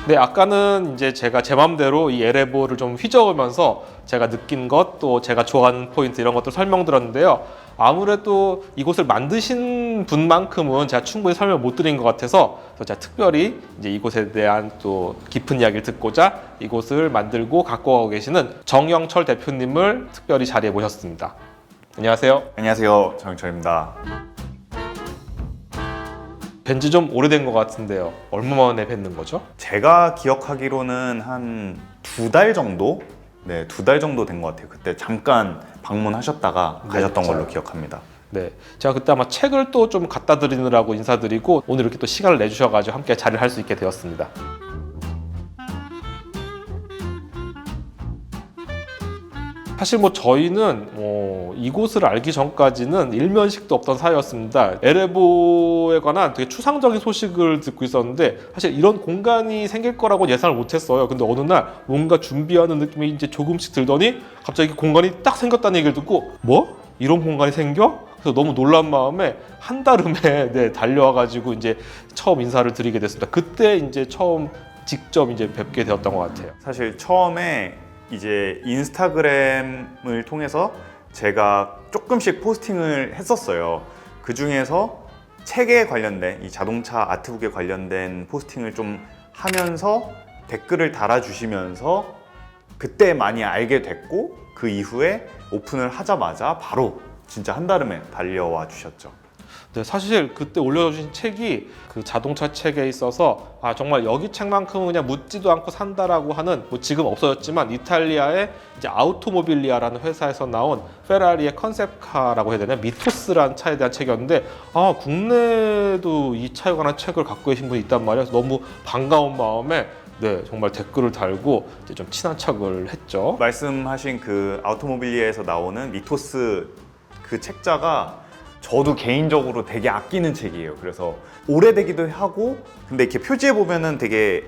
네, 아까는 이제 제가 제 맘대로 이 에레보를 좀 휘저으면서 제가 느낀 것, 또 제가 좋아하는 포인트 이런 것들 설명드렸는데요. 아무래도 이곳을 만드신 분만큼은 제가 충분히 설명 못 드린 것 같아서 제가 특별히 이제 이곳에 대한 또 깊은 이야기를 듣고자 이곳을 만들고 갖고 가고 계시는 정영철 대표님을 특별히 자리에 모셨습니다. 안녕하세요. 안녕하세요, 정영철입니다. 뵌지 좀 오래된 것 같은데요. 얼마 만에 뵙는 거죠? 제가 기억하기로는 한 2달 정도? 네, 2달 정도 된 것 같아요. 그때 잠깐 방문하셨다가 가셨던 걸로 기억합니다. 네, 제가 그때 아마 책을 또 좀 갖다 드리느라고 인사드리고 오늘 이렇게 또 시간을 내주셔가지고 함께 자리를 할 수 있게 되었습니다. 사실 뭐 저희는 이곳을 알기 전까지는 일면식도 없던 사이였습니다. 에레보에 관한 되게 추상적인 소식을 듣고 있었는데 사실 이런 공간이 생길 거라고 예상을 못했어요. 근데 어느 날 뭔가 준비하는 느낌이 이제 조금씩 들더니 갑자기 공간이 딱 생겼다는 얘기를 듣고 뭐? 이런 공간이 생겨? 그래서 너무 놀란 마음에 한달음에 네, 달려와가지고 이제 처음 인사를 드리게 됐습니다. 그때 이제 처음 직접 이제 뵙게 되었던 것 같아요. 사실 처음에 이제 인스타그램을 통해서 제가 조금씩 포스팅을 했었어요. 그 중에서 책에 관련된 이 자동차 아트북에 관련된 포스팅을 좀 하면서 댓글을 달아주시면서 그때 많이 알게 됐고 그 이후에 오픈을 하자마자 바로 진짜 한달음에 달려와 주셨죠. 네, 사실 그때 올려주신 책이 그 자동차 책에 있어서 정말 여기 책만큼은 그냥 묻지도 않고 산다라고 하는 뭐 지금 없어졌지만 이탈리아의 이제 아우토모빌리아라는 회사에서 나온 페라리의 컨셉카라고 해야 되나 미토스라는 차에 대한 책이었는데 국내에도 이 차에 관한 책을 갖고 계신 분이 있단 말이에요. 그래서 너무 반가운 마음에 네, 정말 댓글을 달고 이제 좀 친한 척을 했죠. 말씀하신 그 아우토모빌리아에서 나오는 미토스 그 책자가 저도 개인적으로 되게 아끼는 책이에요. 그래서 오래되기도 하고 근데 이렇게 표지에 보면은 되게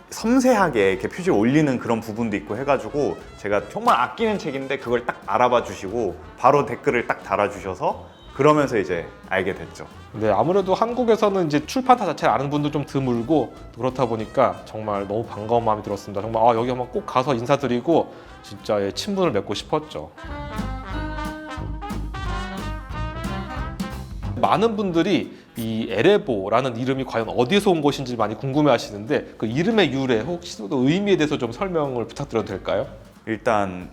섬세하게 이렇게 표지를 올리는 그런 부분도 있고 해가지고 제가 정말 아끼는 책인데 그걸 딱 알아봐 주시고 바로 댓글을 딱 달아주셔서 그러면서 이제 알게 됐죠. 네, 아무래도 한국에서는 이제 출판사 자체를 아는 분도 좀 드물고 그렇다 보니까 정말 너무 반가운 마음이 들었습니다. 정말 여기 한번 꼭 가서 인사드리고 진짜 친분을 맺고 싶었죠. 많은 분들이 이 에레보라는 이름이 과연 어디에서 온 것인지 많이 궁금해 하시는데 그 이름의 유래 혹시 또 의미에 대해서 좀 설명을 부탁드려도 될까요? 일단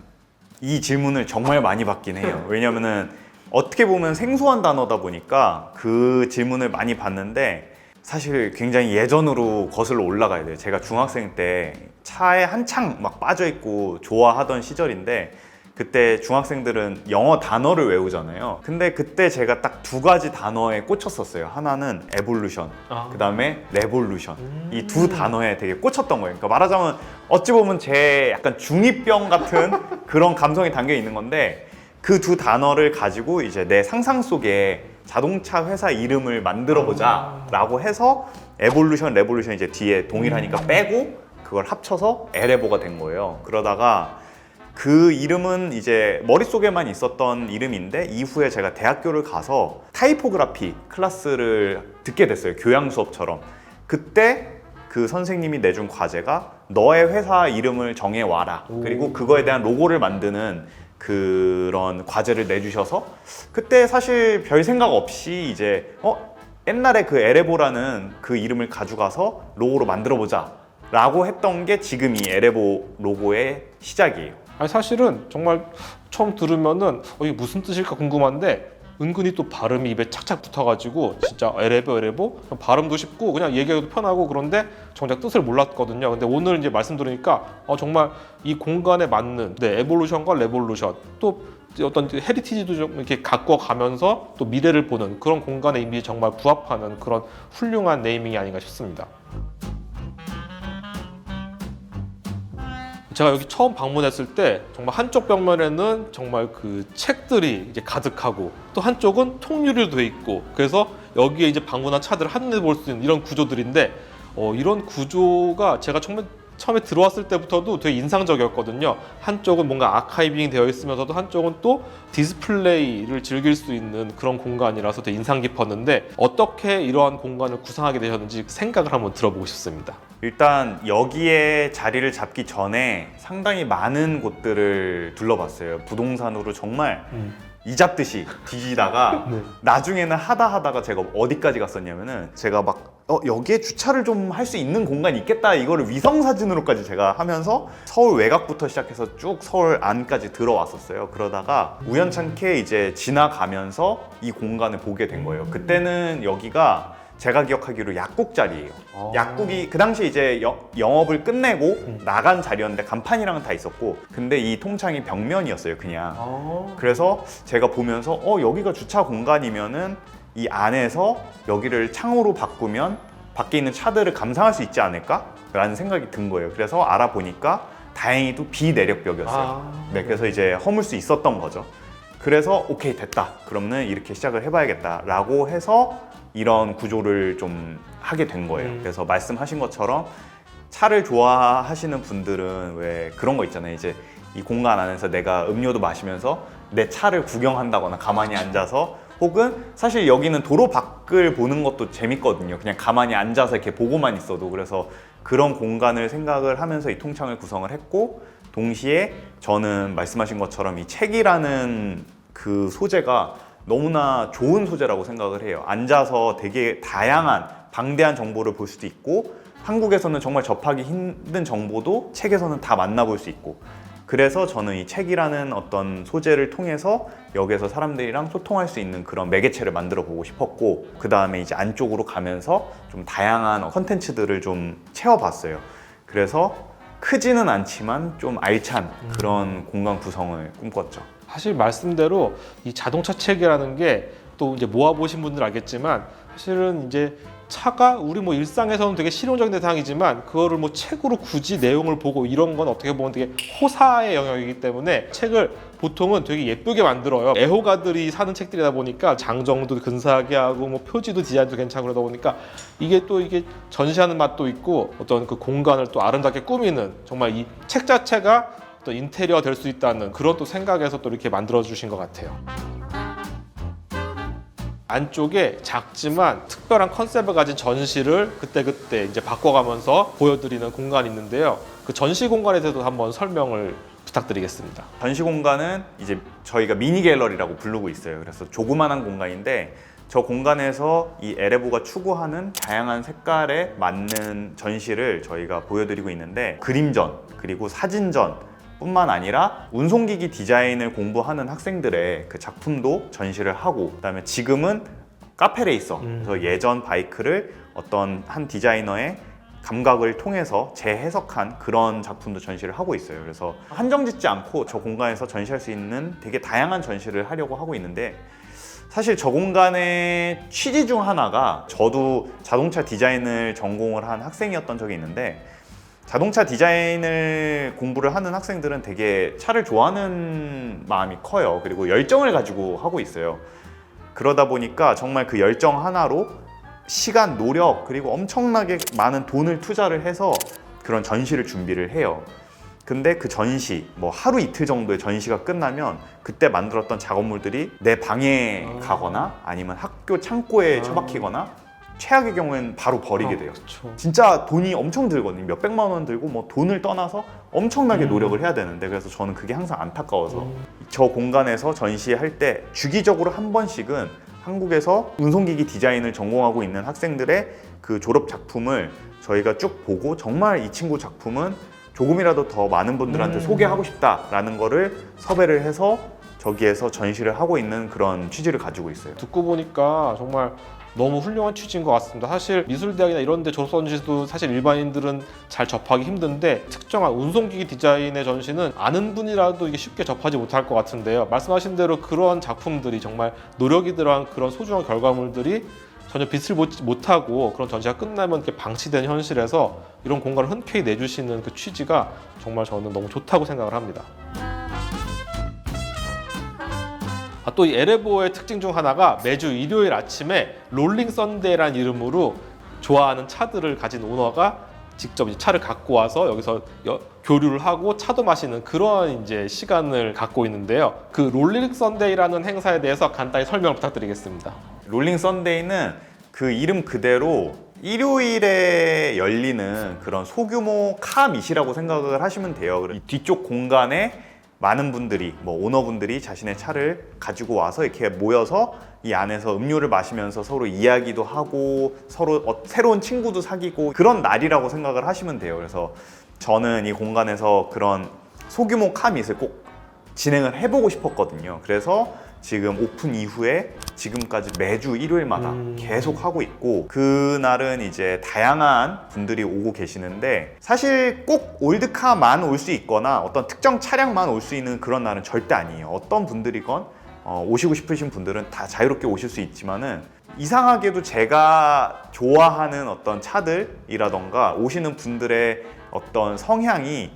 이 질문을 정말 많이 받긴 해요. 왜냐면은 어떻게 보면 생소한 단어다 보니까 그 질문을 많이 받는데 사실 굉장히 예전으로 거슬러 올라가야 돼요. 제가 중학생 때 차에 한창 막 빠져있고 좋아하던 시절인데 그때 중학생들은 영어 단어를 외우잖아요. 근데 그때 제가 딱 2가지 단어에 꽂혔었어요. 하나는 에볼루션, 그 다음에 레볼루션. 이 2 단어에 되게 꽂혔던 거예요. 그러니까 말하자면 어찌 보면 제 약간 중2병 같은 그런 감성이 담겨 있는 건데 그 2 단어를 가지고 이제 내 상상 속에 자동차 회사 이름을 만들어 보자 라고 해서 에볼루션, 레볼루션 이제 뒤에 동일하니까 빼고 그걸 합쳐서 에레보가 된 거예요. 그러다가 그 이름은 이제 머릿속에만 있었던 이름인데 이후에 제가 대학교를 가서 타이포그라피 클래스를 듣게 됐어요. 교양 수업처럼. 그때 그 선생님이 내준 과제가 너의 회사 이름을 정해와라. 그리고 그거에 대한 로고를 만드는 그런 과제를 내주셔서 그때 사실 별 생각 없이 이제 옛날에 그 에레보라는 그 이름을 가져가서 로고로 만들어보자 라고 했던 게 지금 이 에레보 로고의 시작이에요. 사실은 정말 처음 들으면은 이게 무슨 뜻일까 궁금한데 은근히 또 발음이 입에 착착 붙어가지고 진짜 에레보 발음도 쉽고 그냥 얘기하기도 편하고 그런데 정작 뜻을 몰랐거든요. 근데 오늘 이제 말씀 들으니까 정말 이 공간에 맞는 에볼루션과 레볼루션 또 어떤 헤리티지도 좀 이렇게 갖고 가면서 또 미래를 보는 그런 공간의 이미지 정말 부합하는 그런 훌륭한 네이밍이 아닌가 싶습니다. 제가 여기 처음 방문했을 때 정말 한쪽 벽면에는 정말 그 책들이 이제 가득하고 또 한쪽은 통유리로 돼 있고 그래서 여기에 이제 방문한 차들을 한눈에 볼 수 있는 이런 구조들인데 이런 구조가 제가 정말 처음에 들어왔을 때부터도 되게 인상적이었거든요. 한쪽은 뭔가 아카이빙 되어 있으면서도 한쪽은 또 디스플레이를 즐길 수 있는 그런 공간이라서 되게 인상 깊었는데 어떻게 이러한 공간을 구상하게 되셨는지 생각을 한번 들어보고 싶습니다. 일단 여기에 자리를 잡기 전에 상당히 많은 곳들을 둘러봤어요. 부동산으로 정말 이 잡듯이 뒤지다가 네. 나중에는 하다가 제가 어디까지 갔었냐면은 제가 막 여기에 주차를 좀 할 수 있는 공간이 있겠다 이거를 위성 사진으로까지 제가 하면서 서울 외곽부터 시작해서 쭉 서울 안까지 들어왔었어요. 그러다가 우연찮게 이제 지나가면서 이 공간을 보게 된 거예요. 그때는 여기가 제가 기억하기로 약국 자리예요. 약국이 그 당시에 이제 영업을 끝내고 나간 자리였는데 간판이랑은 다 있었고, 근데 이 통창이 벽면이었어요, 그냥. 그래서 제가 보면서 여기가 주차 공간이면은 이 안에서 여기를 창호로 바꾸면 밖에 있는 차들을 감상할 수 있지 않을까? 라는 생각이 든 거예요. 그래서 알아보니까 다행히도 비내력벽이었어요. 네, 그래서 이제 허물 수 있었던 거죠. 그래서 오케이, 됐다. 그러면 이렇게 시작을 해봐야겠다 라고 해서 이런 구조를 좀 하게 된 거예요. 그래서 말씀하신 것처럼 차를 좋아하시는 분들은 왜 그런 거 있잖아요. 이제 이 공간 안에서 내가 음료도 마시면서 내 차를 구경한다거나 가만히 앉아서, 혹은 사실 여기는 도로 밖을 보는 것도 재밌거든요. 그냥 가만히 앉아서 이렇게 보고만 있어도. 그래서 그런 공간을 생각을 하면서 이 통창을 구성을 했고, 동시에 저는 말씀하신 것처럼 이 책이라는 그 소재가 너무나 좋은 소재라고 생각을 해요. 앉아서 되게 다양한 방대한 정보를 볼 수도 있고, 한국에서는 정말 접하기 힘든 정보도 책에서는 다 만나볼 수 있고, 그래서 저는 이 책이라는 어떤 소재를 통해서 여기에서 사람들이랑 소통할 수 있는 그런 매개체를 만들어 보고 싶었고, 그 다음에 이제 안쪽으로 가면서 좀 다양한 컨텐츠들을 좀 채워봤어요. 그래서 크지는 않지만 좀 알찬 그런 공간 구성을 꿈꿨죠. 사실 말씀대로 이 자동차 책이라는 게 또 이제 모아보신 분들 알겠지만 사실은 이제 차가 우리 뭐 일상에서는 되게 실용적인 대상이지만 그거를 뭐 책으로 굳이 내용을 보고 이런 건 어떻게 보면 되게 호사의 영역이기 때문에 책을 보통은 되게 예쁘게 만들어요. 애호가들이 사는 책들이다 보니까 장정도 근사하게 하고 뭐 표지도 디자인도 괜찮고 그러다 보니까 이게 또 이게 전시하는 맛도 있고 어떤 그 공간을 또 아름답게 꾸미는, 정말 이 책 자체가 또 인테리어 될 수 있다는 그런 또 생각에서 또 이렇게 만들어 주신 것 같아요. 안쪽에 작지만 특별한 컨셉을 가진 전시를 그때그때 이제 바꿔가면서 보여드리는 공간이 있는데요. 그 전시 공간에 대해서 한번 설명을 부탁드리겠습니다. 전시 공간은 이제 저희가 미니 갤러리라고 부르고 있어요. 그래서 조그만한 공간인데 저 공간에서 이 에레보가 추구하는 다양한 색깔에 맞는 전시를 저희가 보여드리고 있는데, 그림전 그리고 사진전 뿐만 아니라 운송기기 디자인을 공부하는 학생들의 그 작품도 전시를 하고, 그다음에 지금은 카페레이서, 그래서 예전 바이크를 어떤 한 디자이너의 감각을 통해서 재해석한 그런 작품도 전시를 하고 있어요. 그래서 한정짓지 않고 저 공간에서 전시할 수 있는 되게 다양한 전시를 하려고 하고 있는데, 사실 저 공간의 취지 중 하나가, 저도 자동차 디자인을 전공을 한 학생이었던 적이 있는데, 자동차 디자인을 공부를 하는 학생들은 되게 차를 좋아하는 마음이 커요. 그리고 열정을 가지고 하고 있어요. 그러다 보니까 정말 그 열정 하나로 시간, 노력, 그리고 엄청나게 많은 돈을 투자를 해서 그런 전시를 준비를 해요. 근데 그 전시, 뭐 하루 이틀 정도의 전시가 끝나면 그때 만들었던 작업물들이 내 방에 가거나 아니면 학교 창고에 처박히거나, 최악의 경우에는 바로 버리게 돼요. 그쵸. 진짜 돈이 엄청 들거든요. 몇백만 원 들고 뭐 돈을 떠나서 엄청나게 노력을 해야 되는데, 그래서 저는 그게 항상 안타까워서 저 공간에서 전시할 때 주기적으로 한 번씩은 한국에서 운송기기 디자인을 전공하고 있는 학생들의 그 졸업 작품을 저희가 쭉 보고, 정말 이 친구 작품은 조금이라도 더 많은 분들한테 소개하고 싶다라는 거를 섭외를 해서 저기에서 전시를 하고 있는 그런 취지를 가지고 있어요. 듣고 보니까 정말 너무 훌륭한 취지인 것 같습니다. 사실 미술대학이나 이런 데 졸업 전시도 사실 일반인들은 잘 접하기 힘든데, 특정한 운송기기 디자인의 전시는 아는 분이라도 이게 쉽게 접하지 못할 것 같은데요. 말씀하신 대로 그런 작품들이 정말 노력이 들어간 그런 소중한 결과물들이 전혀 빛을 보지 못하고 그런 전시가 끝나면 이렇게 방치된 현실에서 이런 공간을 흔쾌히 내주시는 그 취지가 정말 저는 너무 좋다고 생각을 합니다. 또 이 에레보의 특징 중 하나가 매주 일요일 아침에 롤링 썬데이라는 이름으로 좋아하는 차들을 가진 오너가 직접 이제 차를 갖고 와서 여기서 교류를 하고 차도 마시는 그런 이제 시간을 갖고 있는데요. 그 롤링 썬데이라는 행사에 대해서 간단히 설명을 부탁드리겠습니다. 롤링 썬데이는 그 이름 그대로 일요일에 열리는 그런 소규모 카밋이라고 생각을 하시면 돼요. 이 뒤쪽 공간에 많은 분들이, 뭐 오너분들이 자신의 차를 가지고 와서 이렇게 모여서 이 안에서 음료를 마시면서 서로 이야기도 하고 서로 새로운 친구도 사귀고 그런 날이라고 생각을 하시면 돼요. 그래서 저는 이 공간에서 그런 소규모 카밋을 꼭 진행을 해보고 싶었거든요. 그래서 지금 오픈 이후에 지금까지 매주 일요일마다 계속 하고 있고, 그날은 이제 다양한 분들이 오고 계시는데 사실 꼭 올드카만 올 수 있거나 어떤 특정 차량만 올 수 있는 그런 날은 절대 아니에요. 어떤 분들이건 오시고 싶으신 분들은 다 자유롭게 오실 수 있지만은, 이상하게도 제가 좋아하는 어떤 차들이라던가 오시는 분들의 어떤 성향이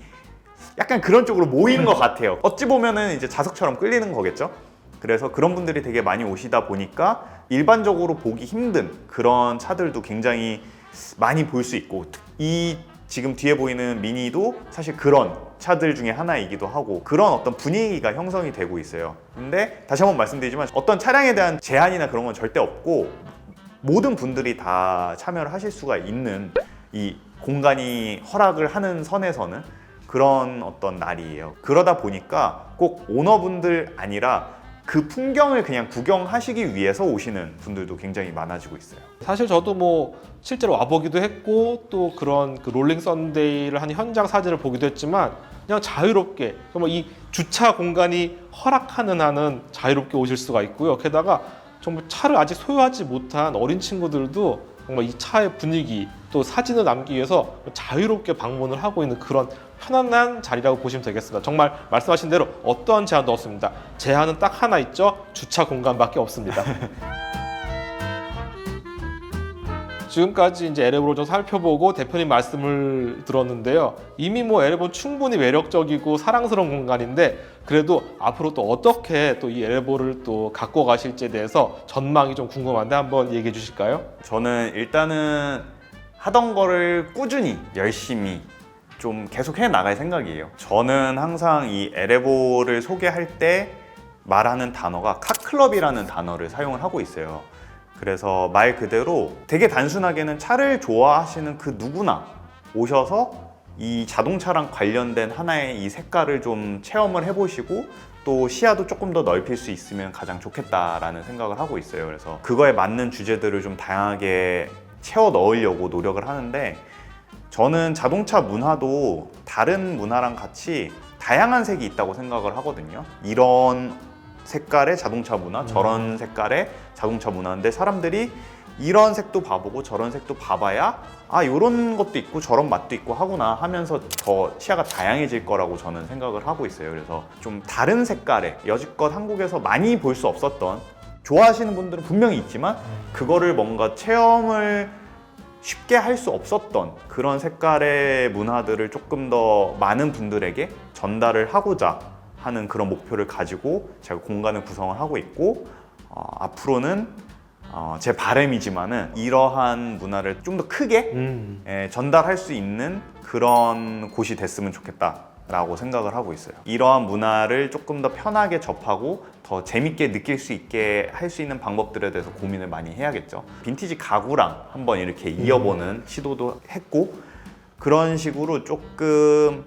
약간 그런 쪽으로 모이는 것 같아요. 어찌 보면은 이제 자석처럼 끌리는 거겠죠. 그래서 그런 분들이 되게 많이 오시다 보니까 일반적으로 보기 힘든 그런 차들도 굉장히 많이 볼 수 있고, 이 지금 뒤에 보이는 미니도 사실 그런 차들 중에 하나이기도 하고, 그런 어떤 분위기가 형성이 되고 있어요. 근데 다시 한번 말씀드리지만 어떤 차량에 대한 제한이나 그런 건 절대 없고 모든 분들이 다 참여를 하실 수가 있는, 이 공간이 허락을 하는 선에서는 그런 어떤 날이에요. 그러다 보니까 꼭 오너분들 아니라 그 풍경을 그냥 구경하시기 위해서 오시는 분들도 굉장히 많아지고 있어요. 사실 저도 뭐 실제로 와보기도 했고 또 그런 그 롤링 썬데이를 하는 현장 사진을 보기도 했지만, 그냥 자유롭게 정말 이 주차 공간이 허락하는 한은 자유롭게 오실 수가 있고요. 게다가 정말 차를 아직 소유하지 못한 어린 친구들도 정말 이 차의 분위기 또 사진을 남기기 위해서 자유롭게 방문을 하고 있는 그런 편안한 자리라고 보시면 되겠습니다. 정말 말씀하신 대로 어떠한 제한도 없습니다. 제한은 딱 하나 있죠. 주차 공간밖에 없습니다. 지금까지 이제 에레보를 좀 살펴보고 대표님 말씀을 들었는데요. 이미 뭐 에레보는 충분히 매력적이고 사랑스러운 공간인데, 그래도 앞으로 또 어떻게 또 이 에레보를 또 갖고 가실지에 대해서 전망이 좀 궁금한데 한번 얘기해 주실까요? 저는 일단은 하던 거를 꾸준히 열심히 좀 계속 해 나갈 생각이에요. 저는 항상 이 에레보를 소개할 때 말하는 단어가 카클럽이라는 단어를 사용을 하고 있어요. 그래서 말 그대로 되게 단순하게는 차를 좋아하시는 그 누구나 오셔서 이 자동차랑 관련된 하나의 이 색깔을 좀 체험을 해보시고 또 시야도 조금 더 넓힐 수 있으면 가장 좋겠다라는 생각을 하고 있어요. 그래서 그거에 맞는 주제들을 좀 다양하게 채워 넣으려고 노력을 하는데, 저는 자동차 문화도 다른 문화랑 같이 다양한 색이 있다고 생각을 하거든요. 이런 색깔의 자동차 문화, 저런 색깔의 자동차 문화인데 사람들이 이런 색도 봐보고 저런 색도 봐봐야 아, 이런 것도 있고 저런 맛도 있고 하구나 하면서 더 시야가 다양해질 거라고 저는 생각을 하고 있어요. 그래서 좀 다른 색깔의, 여지껏 한국에서 많이 볼 수 없었던, 좋아하시는 분들은 분명히 있지만 그거를 뭔가 체험을 쉽게 할 수 없었던 그런 색깔의 문화들을 조금 더 많은 분들에게 전달을 하고자 하는 그런 목표를 가지고 제가 공간을 구성을 하고 있고, 앞으로는 제 바람이지만은 이러한 문화를 좀 더 크게 전달할 수 있는 그런 곳이 됐으면 좋겠다라고 생각을 하고 있어요. 이러한 문화를 조금 더 편하게 접하고 더 재밌게 느낄 수 있게 할 수 있는 방법들에 대해서 고민을 많이 해야겠죠. 빈티지 가구랑 한번 이렇게 이어보는 시도도 했고, 그런 식으로 조금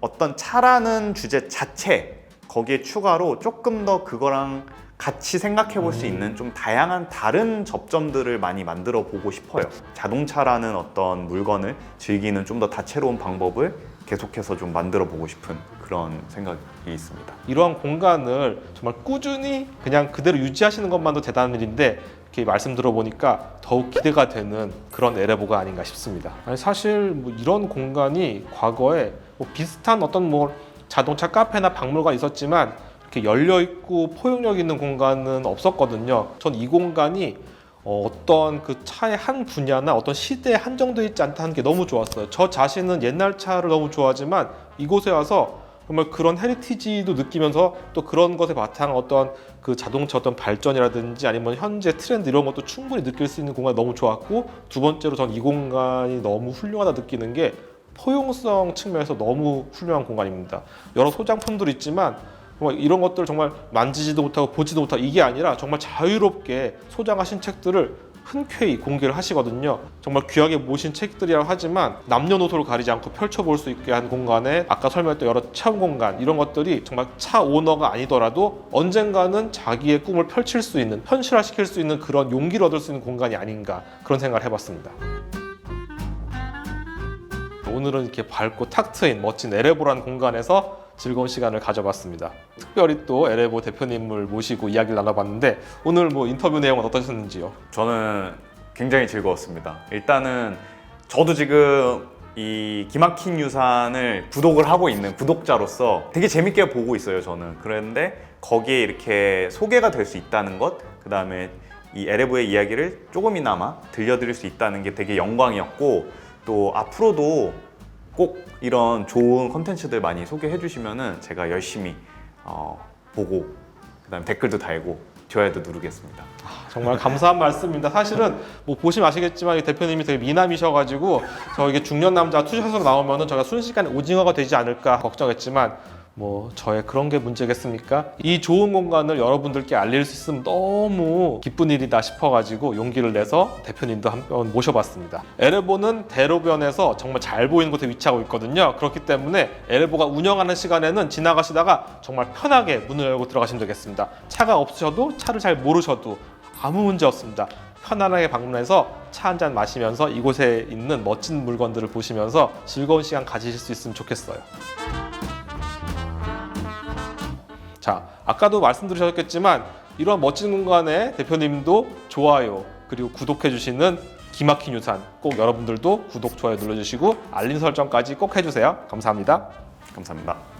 어떤 차라는 주제 자체 거기에 추가로 조금 더 그거랑 같이 생각해 볼 수 있는 좀 다양한 다른 접점들을 많이 만들어 보고 싶어요. 자동차라는 어떤 물건을 즐기는 좀 더 다채로운 방법을 계속해서 좀 만들어 보고 싶은 그런 생각이 있습니다. 이러한 공간을 정말 꾸준히 그냥 그대로 유지하시는 것만도 대단한 일인데, 이렇게 말씀 들어보니까 더욱 기대가 되는 그런 에레보가 아닌가 싶습니다. 아니, 사실 뭐 이런 공간이 과거에 뭐 비슷한 어떤 뭐 자동차 카페나 박물관 있었지만 이렇게 열려 있고 포용력 있는 공간은 없었거든요. 전 이 공간이 어떤 그 차의 한 분야나 어떤 시대에 한정되어 있지 않다는 게 너무 좋았어요. 저 자신은 옛날 차를 너무 좋아하지만 이곳에 와서 정말 그런 헤리티지도 느끼면서 또 그런 것에 바탕 어떤 그 자동차 어떤 발전이라든지 아니면 현재 트렌드 이런 것도 충분히 느낄 수 있는 공간이 너무 좋았고, 두 번째로 전 이 공간이 너무 훌륭하다 느끼는 게 포용성 측면에서 너무 훌륭한 공간입니다. 여러 소장품들이 있지만 정말 이런 것들 정말 만지지도 못하고 보지도 못하고 이게 아니라 정말 자유롭게 소장하신 책들을 흔쾌히 공개를 하시거든요. 정말 귀하게 모신 책들이라고 하지만 남녀노소를 가리지 않고 펼쳐볼 수 있게 한 공간에 아까 설명했던 여러 체험 공간 이런 것들이 정말 차 오너가 아니더라도 언젠가는 자기의 꿈을 펼칠 수 있는, 현실화시킬 수 있는 그런 용기를 얻을 수 있는 공간이 아닌가 그런 생각을 해봤습니다. 오늘은 이렇게 밝고 탁 트인 멋진 에레보라는 공간에서 즐거운 시간을 가져봤습니다. 특별히 또 에레보 대표님을 모시고 이야기를 나눠봤는데 오늘 뭐 인터뷰 내용은 어떠셨는지요? 저는 굉장히 즐거웠습니다. 일단은 저도 지금 이 기막힌 유산을 구독을 하고 있는 구독자로서 되게 재밌게 보고 있어요, 저는. 그런데 거기에 이렇게 소개가 될 수 있다는 것, 그 다음에 이 에레보의 이야기를 조금이나마 들려드릴 수 있다는 게 되게 영광이었고, 또 앞으로도 꼭 이런 좋은 콘텐츠들 많이 소개해 주시면은 제가 열심히 보고 그다음에 댓글도 달고 좋아요도 누르겠습니다. 정말 감사한 말씀입니다. 사실은 뭐 보시면 아시겠지만 이 대표님이 되게 미남이셔가지고 저 이게 중년 남자 투샷으로 나오면은 저희가 순식간에 오징어가 되지 않을까 걱정했지만 뭐 저의 그런 게 문제겠습니까? 이 좋은 공간을 여러분들께 알릴 수 있으면 너무 기쁜 일이다 싶어가지고 용기를 내서 대표님도 한번 모셔봤습니다. 에레보는 대로변에서 정말 잘 보이는 곳에 위치하고 있거든요. 그렇기 때문에 에레보가 운영하는 시간에는 지나가시다가 정말 편하게 문을 열고 들어가시면 되겠습니다. 차가 없으셔도 차를 잘 모르셔도 아무 문제 없습니다. 편안하게 방문해서 차 한잔 마시면서 이곳에 있는 멋진 물건들을 보시면서 즐거운 시간 가지실 수 있으면 좋겠어요. 자, 아까도 말씀드리셨겠지만 이런 멋진 공간에 대표님도 좋아요 그리고 구독해 주시는 기막힌 유산 꼭 여러분들도 구독, 좋아요 눌러주시고 알림 설정까지 꼭 해주세요. 감사합니다. 감사합니다.